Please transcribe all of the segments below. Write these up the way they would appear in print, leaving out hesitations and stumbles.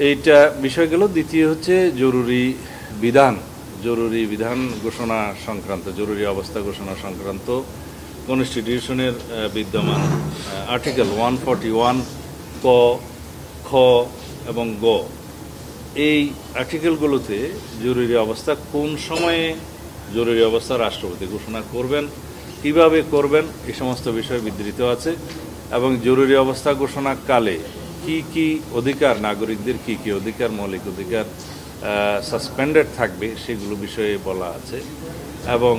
এইটা বিষয় গেল। দ্বিতীয় হচ্ছে জরুরি বিধান ঘোষণা সংক্রান্ত, জরুরি অবস্থা ঘোষণা সংক্রান্ত কনস্টিটিউশনের বিদ্যমান আর্টিকেল 141 ক, খ এবং গ, এই আর্টিকেলগুলোতে জরুরি অবস্থা কোন সময়ে জরুরি অবস্থা রাষ্ট্রপতি ঘোষণা করবেন, কিভাবে করবেন, এই সমস্ত বিষয় বিধৃত আছে। এবং জরুরি অবস্থা ঘোষণাকালে কি কি অধিকার, নাগরিকদের কি কি অধিকার, মৌলিক অধিকার সাসপেন্ডেড থাকবে সেগুলো বিষয়ে বলা আছে। এবং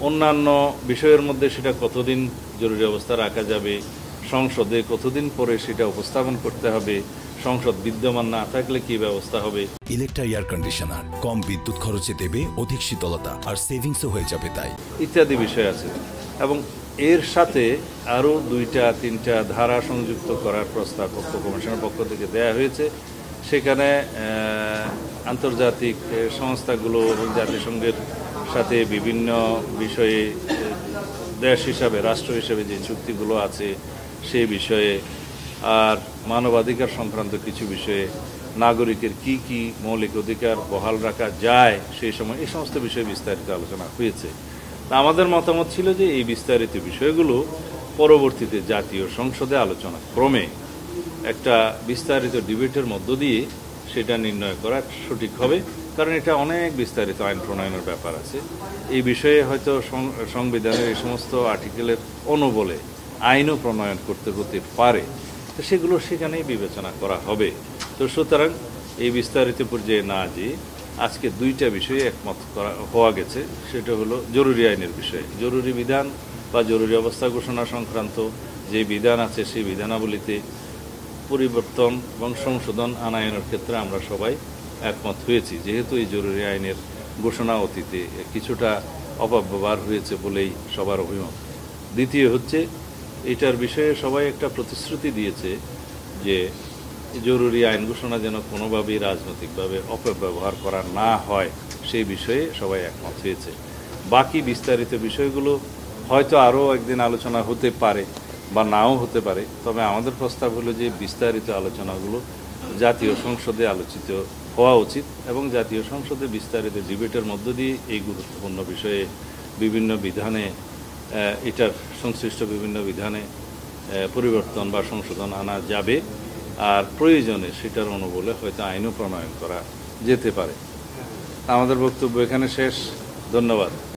অন্যান্য বিষয়ের মধ্যে সেটা কতদিন জরুরি অবস্থা রাখা যাবে, সংসদে কতদিন পরে সেটা উপস্থাপন করতে হবে, সংসদ বিদ্যমান না থাকলে কি ব্যবস্থা হবে। ইলেকট্রা এয়ার কন্ডিশনার কম বিদ্যুৎ খরচে দেবে অধিক শীতলতা আর সেভিংসও হয়ে যাবে তাই ইত্যাদি বিষয় আছে। এবং এর সাথে আরও 2-3টা ধারা সংযুক্ত করার প্রস্তাব কমিশনের পক্ষ থেকে দেয়া হয়েছে। সেখানে আন্তর্জাতিক সংস্থাগুলো এবং জাতিসংঘের সাথে বিভিন্ন বিষয়ে দেশ হিসাবে, রাষ্ট্র হিসাবে যে চুক্তিগুলো আছে সেই বিষয়ে, আর মানবাধিকার সংক্রান্ত কিছু বিষয়ে, নাগরিকের কি কি মৌলিক অধিকার বহাল রাখা যায় সেই সময়, এই সমস্ত বিষয়ে বিস্তারিত আলোচনা হয়েছে। আমাদের মতামত ছিল যে এই বিস্তারিত বিষয়গুলো পরবর্তীতে জাতীয় সংসদে আলোচনা ক্রমে একটা বিস্তারিত ডিবেটের মধ্য দিয়ে সেটা নির্ণয় করা সঠিক হবে। কারণ এটা অনেক বিস্তারিত আইন প্রণয়নের ব্যাপার আছে। এই বিষয়ে হয়তো সংবিধানের এই সমস্ত আর্টিকেলের অনুবলে আইনও প্রণয়ন করতে হতে পারে, তো সেগুলো সেখানেই বিবেচনা করা হবে। তো সুতরাং এই বিস্তারিত পর্যায়ে না যেয়ে আজকে 2টা বিষয়ে একমত হওয়া গেছে। সেটা হলো জরুরি আইনের বিষয়ে, জরুরি বিধান বা জরুরি অবস্থা ঘোষণা সংক্রান্ত যে বিধান আছে সেই বিধানাবলীতে পরিবর্তন এবং সংশোধন আনায়নের ক্ষেত্রে আমরা সবাই একমত হয়েছি, যেহেতু এই জরুরি আইনের ঘোষণা অতীতে কিছুটা অপব্যবহার হয়েছে বলেই সবার অভিমত। দ্বিতীয় হচ্ছে এটার বিষয়ে সবাই একটা প্রতিশ্রুতি দিয়েছে যে জরুরি আইন ঘোষণা যেন কোনোভাবেই রাজনৈতিকভাবে অপব্যবহার করা না হয়, সেই বিষয়ে সবাই একমত হয়েছে। বাকি বিস্তারিত বিষয়গুলো হয়তো আরও একদিন আলোচনা হতে পারে বা নাও হতে পারে। তবে আমাদের প্রস্তাব হলো যে বিস্তারিত আলোচনাগুলো জাতীয় সংসদে আলোচিত হওয়া উচিত এবং জাতীয় সংসদে বিস্তারিত ডিবেটের মধ্য দিয়ে এই গুরুত্বপূর্ণ বিষয়ে বিভিন্ন বিধানে, এটার সংশ্লিষ্ট বিভিন্ন বিধানে পরিবর্তন বা সংশোধন আনা যাবে। আর প্রয়োজনে সেটার অনুবলে হয়তো আইনও প্রণয়ন করা যেতে পারে। আমাদের বক্তব্য এখানে শেষ। ধন্যবাদ।